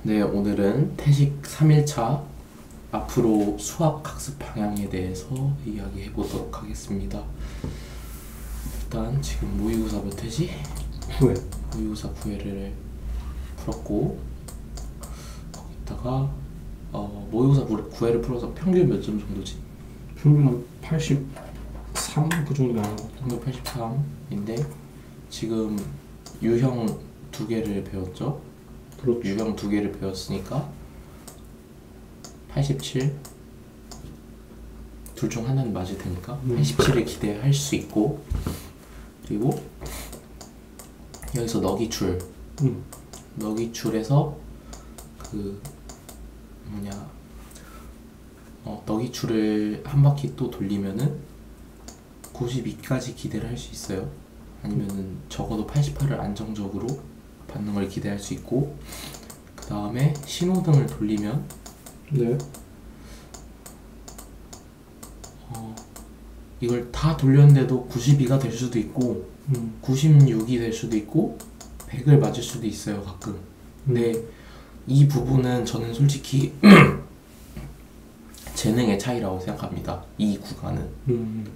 네, 오늘은 태식 3일차 앞으로 수학 학습 방향에 대해서 이야기해 보도록 하겠습니다. 일단 지금 모의고사 몇 회지? 9회. 모의고사 9회를 풀었고 거기다가 모의고사 9회를 풀어서 평균 몇 점 정도지? 평균 83? 그 정도 나온 것 같아. 평균 83인데 지금 유형 2개를 배웠죠? 그렇죠. 유형 2개를 배웠으니까 87 둘 중 하나는 맞을 테니까 87을 기대할 수 있고, 그리고 여기서 너기출 너기출에서 그 뭐냐 너기출을 한 바퀴 또 돌리면은 92까지 기대를 할 수 있어요. 아니면은 적어도 88을 안정적으로 받는 걸 기대할 수 있고, 그 다음에 신호등을 돌리면 네. 이걸 다 돌렸는데도 92가 될 수도 있고 96이 될 수도 있고 100을 맞을 수도 있어요, 가끔. 근데 이 부분은 저는 솔직히 재능의 차이라고 생각합니다, 이 구간은.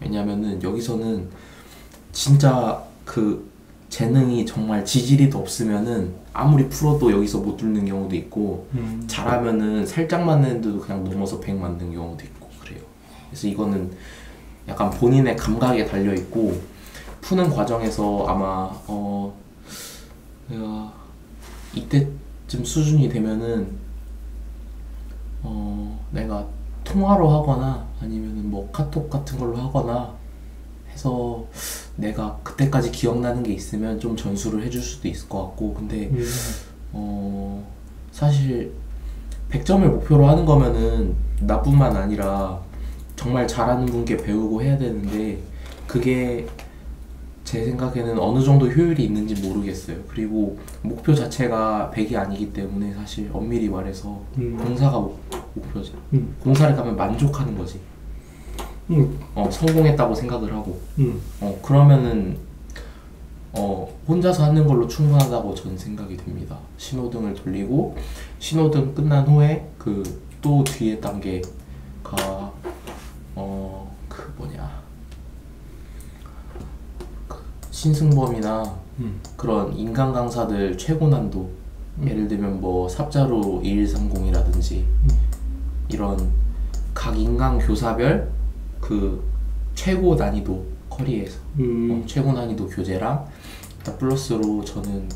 왜냐면은 여기서는 진짜 그 재능이 정말 지지리도 없으면은 아무리 풀어도 여기서 못 뚫는 경우도 있고, 잘하면은 살짝 맞는데도 그냥 넘어서 100 맞는 경우도 있고 그래요. 그래서 이거는 약간 본인의 감각에 달려 있고, 푸는 과정에서 아마 내가 이때쯤 수준이 되면은 내가 통화로 하거나 아니면은 뭐 카톡 같은 걸로 하거나 해서 내가 그때까지 기억나는 게 있으면 좀 전수를 해줄 수도 있을 것 같고, 근데 사실 100점을 목표로 하는 거면은 나뿐만 아니라 정말 잘하는 분께 배우고 해야 되는데, 그게 제 생각에는 어느 정도 효율이 있는지 모르겠어요. 그리고 목표 자체가 100이 아니기 때문에 사실 엄밀히 말해서 공사가 목표지. 공사를 가면 만족하는 거지. 성공했다고 생각을 하고 그러면은 혼자서 하는 걸로 충분하다고 저는 생각이 됩니다. 신호등을 돌리고 신호등 끝난 후에 그 또 뒤에 단계가 그 뭐냐, 그 신승범이나 그런 인간 강사들 최고 난도, 예를 들면 뭐 삽자루 2130이라든지 이런 각 인간 교사별 그 최고 난이도 커리에서 최고 난이도 교재랑 플러스로 저는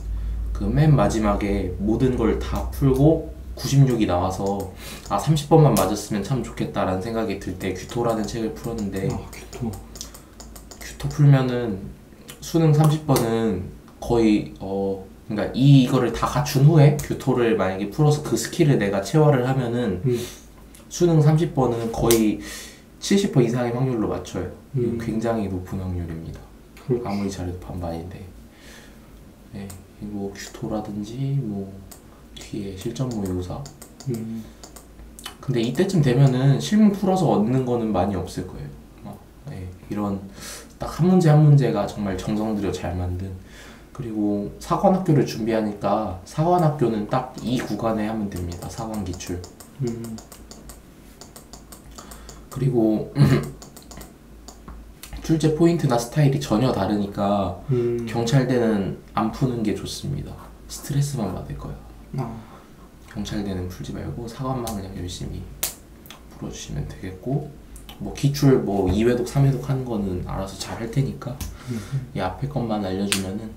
그 맨 마지막에 모든 걸 다 풀고 96이 나와서 30번만 맞았으면 참 좋겠다라는 생각이 들 때 규토라는 책을 풀었는데, 규토 풀면은 수능 30번은 거의 그러니까 이거를 다 갖춘 후에 규토를 만약에 풀어서 그 스킬을 내가 체화를 하면은 수능 30번은 거의 70% 이상의 확률로 맞춰요. 굉장히 높은 확률입니다. 아무리 잘해도 반반인데. 네, 뭐 규토라든지 뭐 뒤에 실전 모의고사. 근데 이때쯤 되면은 실무 풀어서 얻는 거는 많이 없을 거예요. 네, 이런 딱 한 문제 한 문제가 정말 정성 들여 잘 만든. 그리고 사관학교를 준비하니까 사관학교는 딱 이 구간에 하면 됩니다. 사관기출. 그리고 출제 포인트나 스타일이 전혀 다르니까 경찰대는 안 푸는 게 좋습니다. 스트레스만 받을 거야. 경찰대는 풀지 말고 사관만 그냥 열심히 풀어주시면 되겠고, 뭐 기출 뭐 2회독 3회독 하는 거는 알아서 잘 할 테니까 이 앞에 것만 알려주면은.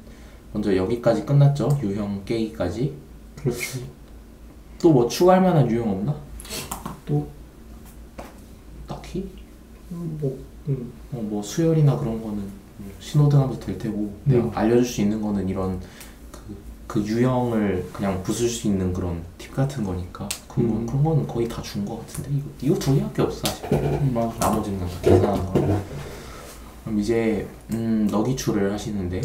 먼저 여기까지 끝났죠, 유형 깨기까지. 그렇죠. 또 뭐 추가할 만한 유형 없나? 또 딱히? 뭐 뭐 수열이나 그런 거는 신호등 하면서 될 테고, 내가 알려줄 수 있는 거는 이런 그 유형을 그냥 부술 수 있는 그런 팁 같은 거니까 그런 거는 거의 다 준 거 같은데, 이거 두 개밖에 없어 사실. 나머지는 다 계산하는 거. 그럼 이제 너기출을 하시는데,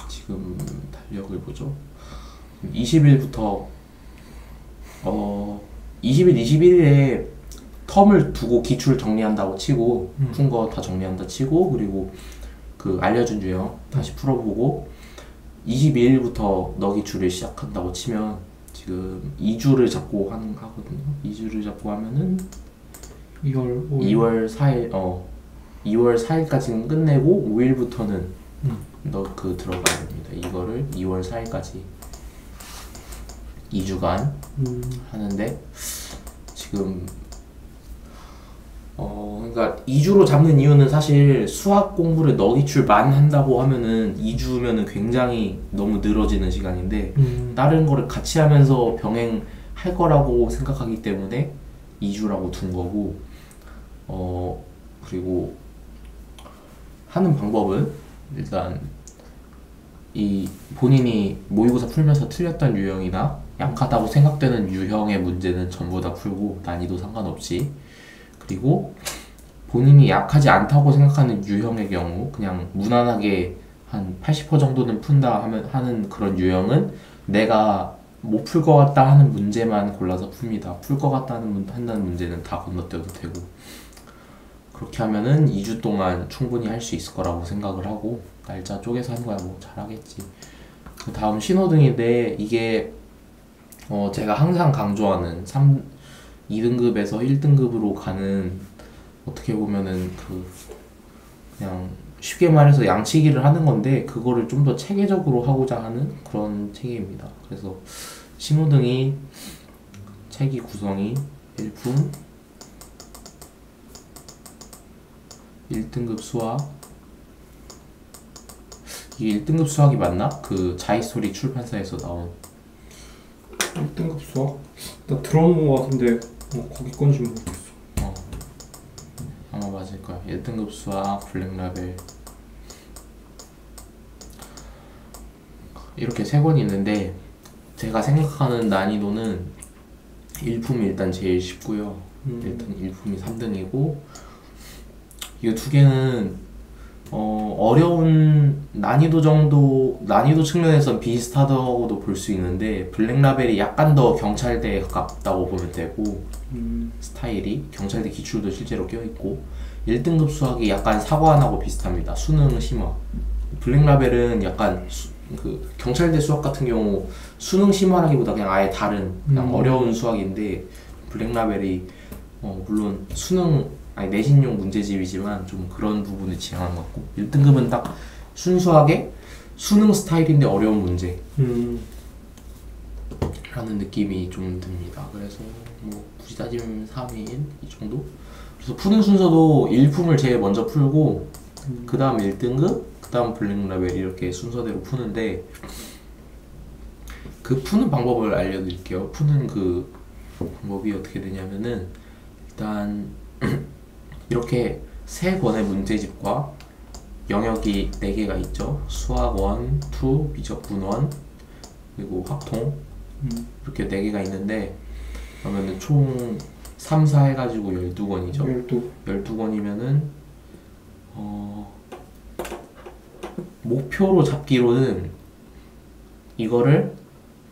지금 달력을 보죠. 20일부터 20일, 21일에 텀을 두고 기출 정리한다고 치고, 푼 거 다 정리한다 치고, 그리고 그 알려준 유형 다시 풀어보고 22일부터 너기출을 시작한다고 치면 지금 2주를 잡고 하거든요. 2주를 잡고 하면은 2월 5일. 2월 4일 2월 4일까지는 끝내고 5일부터는 들어가야 됩니다. 이거를 2월 4일까지 2주간 하는데 지금 그러니까 2주로 잡는 이유는 사실 수학 공부를 너기출만 한다고 하면은 2주면은 굉장히 너무 늘어지는 시간인데 다른 거를 같이 하면서 병행할 거라고 생각하기 때문에 2주라고 둔 거고 그리고 하는 방법은 일단 이 본인이 모의고사 풀면서 틀렸던 유형이나 약하다고 생각되는 유형의 문제는 전부 다 풀고 난이도 상관없이, 그리고 본인이 약하지 않다고 생각하는 유형의 경우 그냥 무난하게 한 80% 정도는 푼다 하는 그런 유형은 내가 못 풀 것 같다 하는 문제만 골라서 풉니다. 풀 것 같다 한다는 문제는 다 건너뛰어도 되고, 그렇게 하면은 2주 동안 충분히 할 수 있을 거라고 생각을 하고, 날짜 쪼개서 하는 거야 뭐 잘하겠지. 그 다음 신호등인데 이게 제가 항상 강조하는 2등급에서 1등급으로 가는, 어떻게 보면은 그냥 쉽게 말해서 양치기를 하는 건데 그거를 좀 더 체계적으로 하고자 하는 그런 체계입니다. 그래서 신호등이 체계 구성이 일품 1등급 수학, 이게 1등급 수학이 맞나? 그 자이소리 출판사에서 나온 1등급 수학? 나 들어본 거 같은데 거기 건지 모르겠어. 아마 맞을 거야. 1등급 수학 블랙라벨 이렇게 세 권이 있는데 제가 생각하는 난이도는 1품이 일단 제일 쉽고요. 일단 1품이 3등이고 이 두 개는 어려운 난이도 측면에선 비슷하다고도 볼 수 있는데 블랙라벨이 약간 더 경찰대에 가깝다고 보면 되고, 스타일이 경찰대 기출도 실제로 껴있고, 1등급 수학이 약간 사과안하고 비슷합니다. 수능 심화. 블랙라벨은 약간 그 경찰대 수학 같은 경우 수능 심화라기보다 그냥 아예 다른 그냥 어려운 수학인데, 블랙라벨이 물론 내신용 문제집이지만 좀 그런 부분을 지향한 것 같고, 1등급은 딱 순수하게 수능 스타일인데 어려운 문제 라는 느낌이 좀 듭니다. 그래서 뭐 굳이 따지면 3인 이 정도? 그래서 푸는 순서도 1품을 제일 먼저 풀고 그 다음 1등급, 그 다음 블랙라벨 이렇게 순서대로 푸는데, 그 푸는 방법을 알려드릴게요. 푸는 그 방법이 어떻게 되냐면은 일단 이렇게 세 권의 문제집과 영역이 4개가 있죠. 수학 1, 2, 미적분 1, 그리고 확통 이렇게 4개가 있는데, 그러면은 총 3, 4 해가지고 12권이죠. 12권이면은 목표로 잡기로는 이거를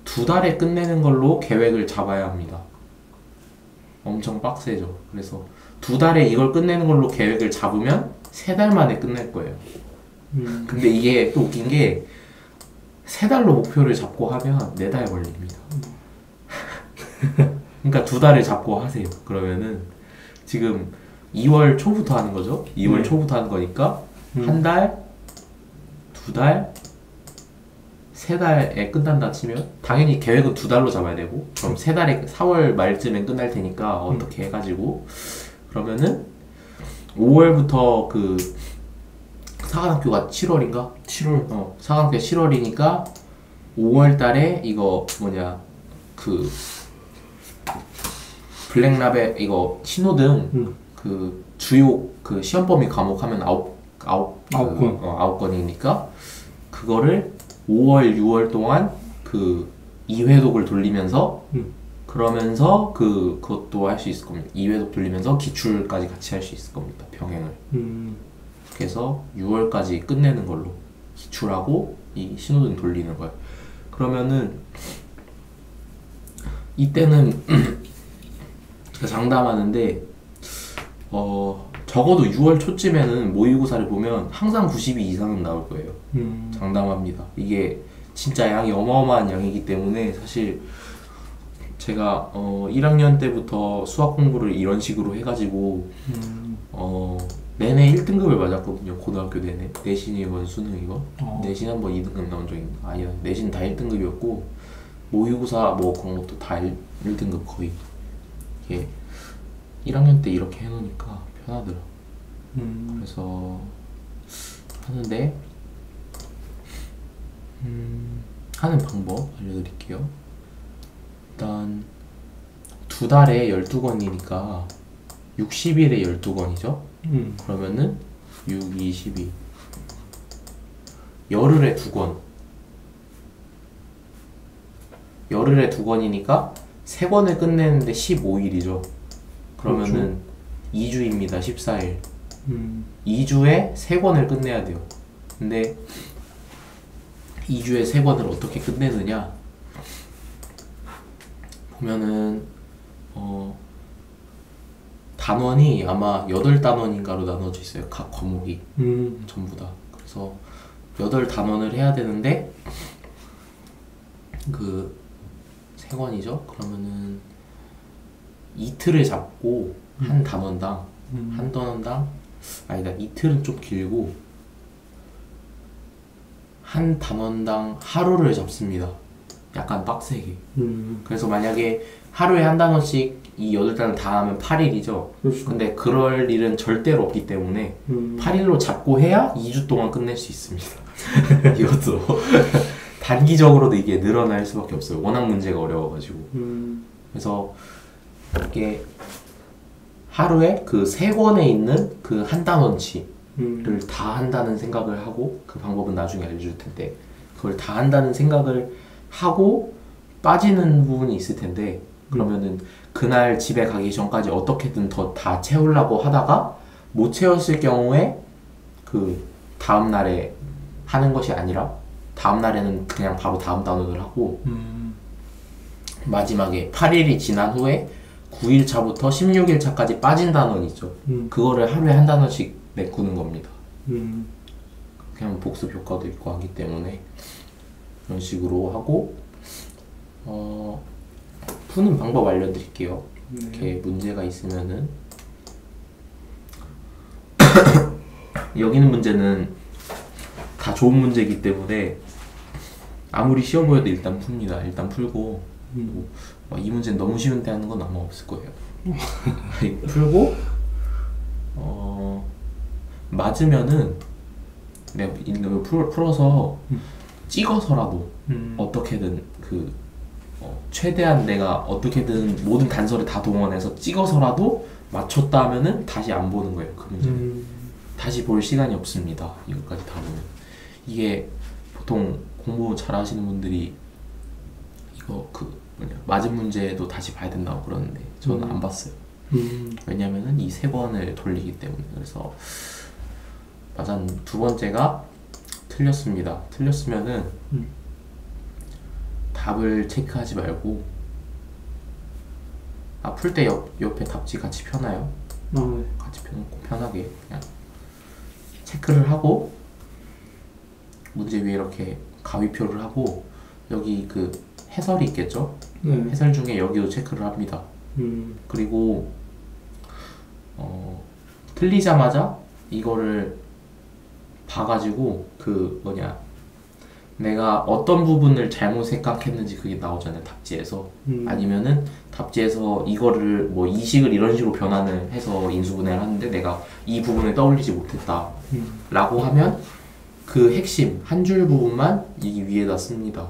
2달에 끝내는 걸로 계획을 잡아야 합니다. 엄청 빡세죠. 그래서 2달에 이걸 끝내는 걸로 계획을 잡으면 3달 만에 끝낼 거예요. 근데 이게 또 웃긴 게 3달로 목표를 잡고 하면 4달 걸립니다. 그러니까 2달을 잡고 하세요. 그러면은 지금 2월 초부터 하는 거죠. 2월 초부터 하는 거니까 한 달, 2달, 3달에 끝난다 치면 당연히 계획은 2달로 잡아야 되고, 그럼 3달에 4월 말쯤에 끝날 테니까 어떻게 해가지고 그러면은 5월부터 그 사관학교가 7월인가? 7월. 사관학교 7월이니까 5월달에 이거 그 블랙라벨 이거 신호등 그 주요 그 시험 범위 과목 하면 9권이니까 그거를 5월, 6월 동안 그 2회독을 돌리면서 그러면서 그것도 할 수 있을 겁니다. 2회독 돌리면서 기출까지 같이 할 수 있을 겁니다. 병행을. 그래서 6월까지 끝내는 걸로 기출하고 이 신호등 돌리는 거예요. 그러면은 이때는 제가 장담하는데 적어도 6월 초쯤에는 모의고사를 보면 항상 92 이상은 나올 거예요. 장담합니다. 이게 진짜 양이 어마어마한 양이기 때문에 사실 제가 1학년 때부터 수학 공부를 이런 식으로 해가지고 내내 1등급을 맞았거든요. 고등학교 내내. 내신이건 수능이건. 내신 한번 2등급 나온 적 있나? 아니야. 내신 다 1등급이었고 모의고사 뭐 그런 것도 다 1등급 거의. 이게 1학년 때 이렇게 해놓으니까 편하더라. 그래서 하는데 하는 방법 알려드릴게요. 일단 2달에 12권이니까 60일에 12권이죠? 그러면은 6, 2, 12 열흘에 2권 열흘에 2권이니까 3권을 끝내는데 15일이죠. 그러면은 2주입니다. 14일 2주에 3권을 끝내야 돼요. 근데 2주에 3권을 어떻게 끝내느냐 보면은 단원이 아마 8단원인가로 나눠져 있어요. 각 과목이 전부 다. 그래서 8단원을 해야 되는데 그 3권이죠? 그러면은 이틀을 잡고 한 단원당 한 단원당 아니다 이틀은 좀 길고 한 단원당 하루를 잡습니다. 약간 빡세게. 그래서 만약에 하루에 한 단원씩 이 8단원 다 하면 8일이죠. 그렇죠. 근데 그럴 일은 절대로 없기 때문에 8일로 잡고 해야 2주 동안 끝낼 수 있습니다. 이것도 단기적으로도 이게 늘어날 수밖에 없어요. 워낙 문제가 어려워가지고. 그래서 이게 하루에 그 3권에 있는 그 한 단원치를 다 한다는 생각을 하고 그 방법은 나중에 알려줄 텐데 그걸 다 한다는 생각을 하고 빠지는 부분이 있을 텐데 그러면은 그날 집에 가기 전까지 어떻게든 더 다 채우려고 하다가 못 채웠을 경우에 그 다음 날에 하는 것이 아니라 다음 날에는 그냥 바로 다음 단원을 하고 마지막에 8일이 지난 후에 9일차부터 16일차까지 빠진 단원이 있죠. 그거를 하루에 한 단원씩 메꾸는 겁니다. 그냥 복습 효과도 있고 하기 때문에 이런 식으로 하고 푸는 방법 알려드릴게요. 이렇게 문제가 있으면은 여기 있는 문제는 다 좋은 문제이기 때문에 아무리 쉬워 보여도 일단 풉니다. 일단 풀고 이 문제는 너무 쉬운데 하는 건 아마 없을 거예요. 풀고 맞으면은 내가 이거 풀어서 찍어서라도 어떻게든 그 최대한 내가 어떻게든 모든 단서를 다 동원해서 찍어서라도 맞췄다 하면은 다시 안 보는 거예요. 그 문제는 다시 볼 시간이 없습니다. 이것까지 다 보면 이게 보통 공부 잘 하시는 분들이 이거 맞은 문제도 다시 봐야 된다고 그러는데 저는 안 봤어요. 왜냐면은 이 3번을 돌리기 때문에. 그래서 맞은 2번째가 틀렸습니다. 틀렸으면은 답을 체크하지 말고 풀 때 옆에 답지 같이 펴놔요. 네. 같이 펴놓고 편하게 그냥 체크를 하고 문제 위에 이렇게 가위표를 하고 여기 그 해설이 있겠죠? 네. 해설 중에 여기도 체크를 합니다. 그리고 틀리자마자 이거를 봐가지고 내가 어떤 부분을 잘못 생각했는지 그게 나오잖아요. 답지에서. 아니면은 답지에서 이거를 뭐 이식을 이런 식으로 변환을 해서 인수분해를 하는데 내가 이 부분을 떠올리지 못했다 라고 하면 그 핵심 한 줄 부분만 이 위에다 씁니다.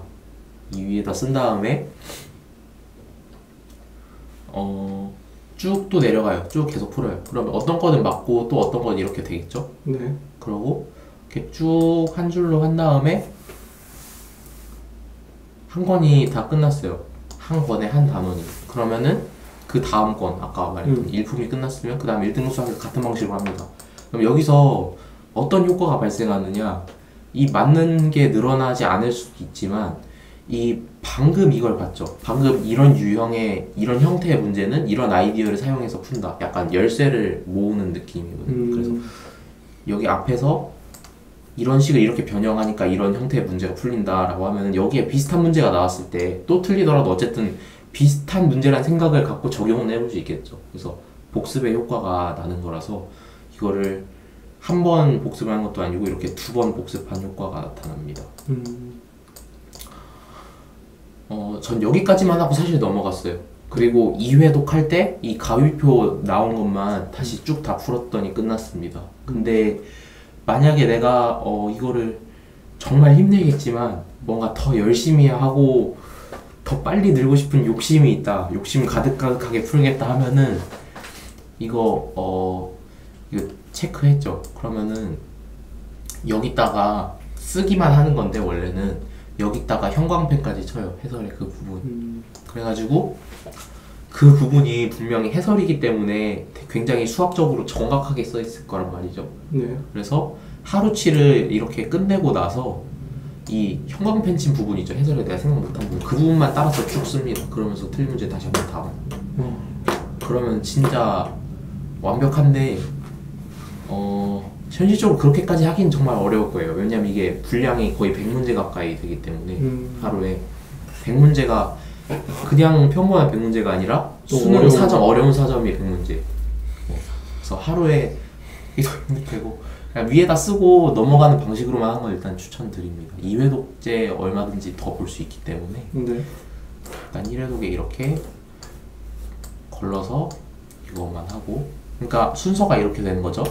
이 위에다 쓴 다음에 쭉 또 내려가요. 쭉 계속 풀어요. 그러면 어떤 거는 맞고 또 어떤 건 이렇게 되겠죠? 네. 그러고 이렇게 쭉 한 줄로 한 다음에 한 권이 다 끝났어요. 한 권에 한 단원이. 그러면은 그 다음 권 아까 말했던 일품이 끝났으면 그 다음 1등급 수학을 같은 방식으로 합니다. 그럼 여기서 어떤 효과가 발생하느냐, 이 맞는 게 늘어나지 않을 수도 있지만 이 방금 이걸 봤죠. 방금 이런 유형의 이런 형태의 문제는 이런 아이디어를 사용해서 푼다. 약간 열쇠를 모으는 느낌이거든요. 그래서 여기 앞에서 이런 식을 이렇게 변형하니까 이런 형태의 문제가 풀린다라고 하면은 여기에 비슷한 문제가 나왔을 때 또 틀리더라도 어쨌든 비슷한 문제란 생각을 갖고 적용을 해볼 수 있겠죠. 그래서 복습의 효과가 나는 거라서 이거를 한 번 복습하는 것도 아니고 이렇게 2번 복습한 효과가 나타납니다. 전 여기까지만 하고 사실 넘어갔어요. 그리고 2회독 할 때 이 가위표 나온 것만 다시 쭉 다 풀었더니 끝났습니다. 근데 만약에 내가 이거를 정말 힘들겠지만 뭔가 더 열심히 하고 더 빨리 늘고 싶은 욕심이 있다, 욕심 가득가득하게 풀겠다 하면은 이거 체크했죠. 그러면은 여기다가 쓰기만 하는 건데 원래는 여기다가 형광펜까지 쳐요. 해설의 그 부분. 그래가지고 그 부분이 분명히 해설이기 때문에 굉장히 수학적으로 정확하게 써 있을 거란 말이죠. 네. 그래서 하루치를 이렇게 끝내고 나서 이 형광펜 친 부분 있죠. 해설에 내가 생각 못한 부분, 그 부분만 따라서 쭉 씁니다. 그러면서 틀린 문제 다시 한번 다. 그러면 진짜 완벽한데 현실적으로 그렇게까지 하긴 정말 어려울 거예요. 왜냐면 이게 분량이 거의 100문제 가까이 되기 때문에 하루에 100문제가 그냥 평범한 100문제가 아니라 수능 사점, 어려운 사점이 100문제. 그래서 하루에 이거 되고 그냥 위에다 쓰고 넘어가는 방식으로만 하는 걸 일단 추천드립니다. 2회 독재 얼마든지 더 볼 수 있기 때문에. 네. 일단 1회 독에 이렇게 걸러서 이것만 하고, 그러니까 순서가 이렇게 되는 거죠.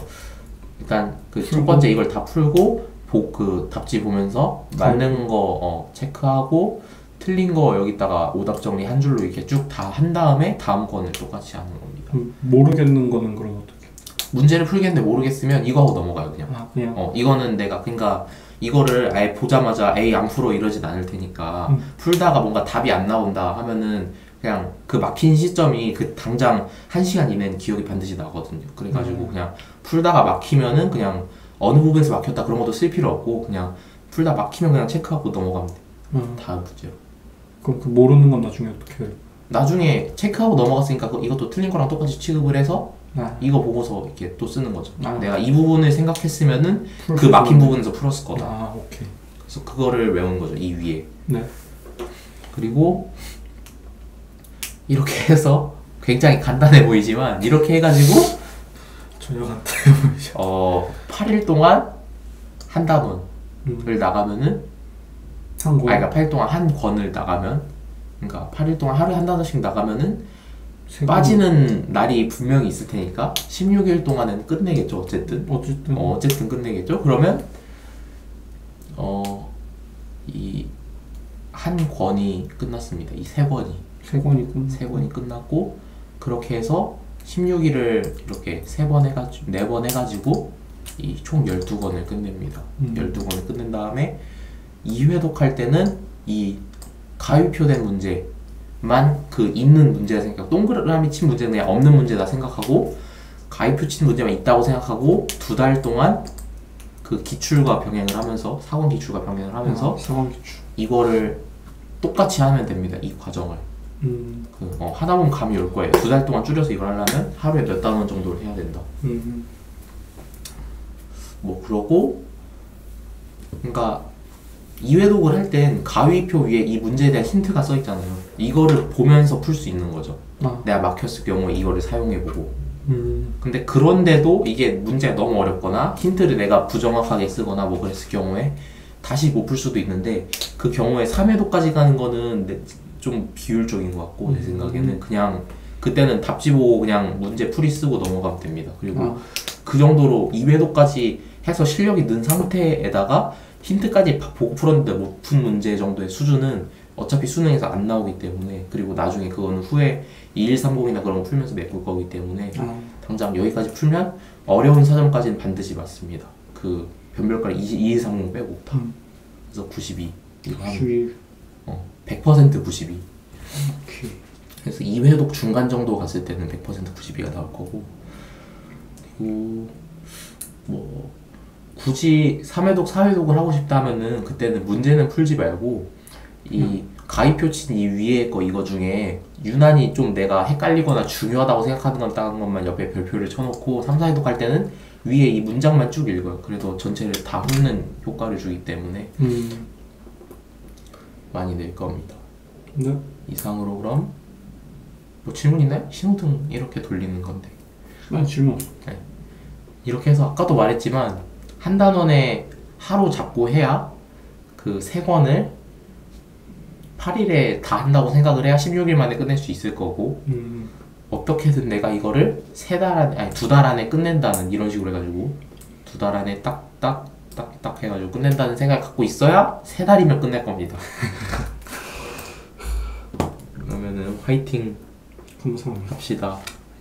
일단 그 첫 번째 이걸 다 풀고 그 답지 보면서 맞는 거 체크하고 틀린 거 여기다가 오답 정리 한 줄로 이렇게 쭉 다 한 다음에 다음 건을 똑같이 하는 겁니다. 모르겠는 거는 그럼 어떻게? 문제를 풀겠는데 모르겠으면 이거 하고 넘어가요 그냥. 그냥. 이거는 내가 그러니까 이거를 아예 보자마자 에이 안 풀어 이러진 않을 테니까 풀다가 뭔가 답이 안 나온다 하면은 그냥 그 막힌 시점이 그 당장 1시간 이내는 기억이 반드시 나거든요. 그래가지고 그냥 풀다가 막히면은 그냥 어느 부분에서 막혔다 그런 것도 쓸 필요 없고 그냥 풀다 막히면 그냥 체크하고 넘어가면 돼. 다음 문제로. 그럼 그 모르는 건 나중에 어떻게 해요? 나중에 체크하고 넘어갔으니까 이것도 틀린 거랑 똑같이 취급을 해서 이거 보고서 이렇게 또 쓰는 거죠. 내가 이 부분을 생각했으면은 그 막힌 부분에서 풀었을 거다. 오케이. 그래서 그거를 외우는 거죠. 이 위에. 네. 그리고 이렇게 해서 굉장히 간단해 보이지만 이렇게 해가지고 전혀 간단해 보이죠. 8일 동안 한 단원을 나가면은 한 권? 그러니까 8일 동안 한 권을 나가면, 그러니까 8일 동안 하루에 한 단원씩 나가면은 빠지는 날이 분명히 있을 테니까 16일 동안은 끝내겠죠. 어쨌든 끝내겠죠. 그러면 이 한 권이 끝났습니다. 이 세 권이 끝났고 그렇게 해서 16일을 이렇게 4번 해가지고 이 총 12권을 끝냅니다. 12권을 끝낸 다음에 2회독 할 때는 이 가위표된 문제만 그 있는 문제다 생각, 동그라미 친 문제는 그냥 없는 문제다 생각하고 가위표 친 문제만 있다고 생각하고 2달 동안 그 기출과 병행을 하면서 사원 기출과 병행을 하면서 이거를 똑같이 하면 됩니다. 이 과정을. 하다 보면 감이 올 거예요. 2달 동안 줄여서 이걸 하려면 하루에 몇 단원 정도를 해야 된다. 뭐 그러고, 그러니까 2회독을 할 땐 가위표 위에 이 문제에 대한 힌트가 써 있잖아요. 이거를 보면서 풀 수 있는 거죠. 내가 막혔을 경우에 이거를 사용해보고. 근데 그런데도 이게 문제가 너무 어렵거나 힌트를 내가 부정확하게 쓰거나 뭐 그랬을 경우에 다시 못 풀 수도 있는데, 그 경우에 3회독까지 가는 거는 좀 비효율적인 것 같고 내 생각에는 그냥 그때는 답지 보고 그냥 문제 풀이 쓰고 넘어가면 됩니다. 그리고 그 정도로 2회독까지 해서 실력이 는 상태에다가 힌트까지 보고 풀었는데 못 푼 문제 정도의 수준은 어차피 수능에서 안 나오기 때문에, 그리고 나중에 그거는 후에 2130이나 그런 거 풀면서 메꿀 거기 때문에 당장 여기까지 풀면 어려운 사정까지는 반드시 맞습니다. 그 변별가를 2130 빼고 다. 그래서 92. 100% 92. 오케이. 그래서 2회독 중간 정도 갔을 때는 100% 92가 나올 거고, 그리고 뭐 굳이 3회독, 4회독을 하고 싶다 하면은 그때는 문제는 풀지 말고 이 가위표 친 이 위에 거 이거 중에 유난히 좀 내가 헷갈리거나 중요하다고 생각하는 건 다른 것만 옆에 별표를 쳐놓고 3, 4회독 할 때는 위에 이 문장만 쭉 읽어요. 그래도 전체를 다 훑는 효과를 주기 때문에 많이 낼 겁니다. 네. 이상으로 그럼 뭐 질문 있나요? 신호등 이렇게 돌리는 건데. 아니 질문. 네. 이렇게 해서 아까도 말했지만 한 단원에 하루 잡고 해야 그 3권을 8일에 다 한다고 생각을 해야 16일 만에 끝낼 수 있을 거고 어떻게든 내가 이거를 2달 안에 끝낸다는 이런 식으로 해가지고 2달 안에 딱딱딱딱 해가지고 끝낸다는 생각을 갖고 있어야 3달이면 끝낼 겁니다. 그러면은 화이팅 감사합니다. 합시다.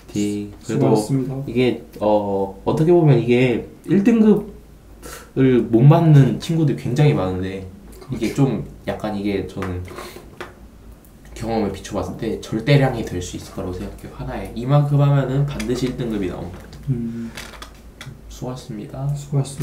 화이팅. 그래도 수고하셨습니다. 이게 어떻게 보면 이게 1등급을 못 맞는 친구들이 굉장히 많은데 이게 좀 약간 이게 저는 경험을 비춰봤을 때 절대량이 될 수 있을 거라고 생각해요. 하나에 이만큼 하면은 반드시 1등급이 나옵니다. 수고하셨습니다. 수고하셨습니다.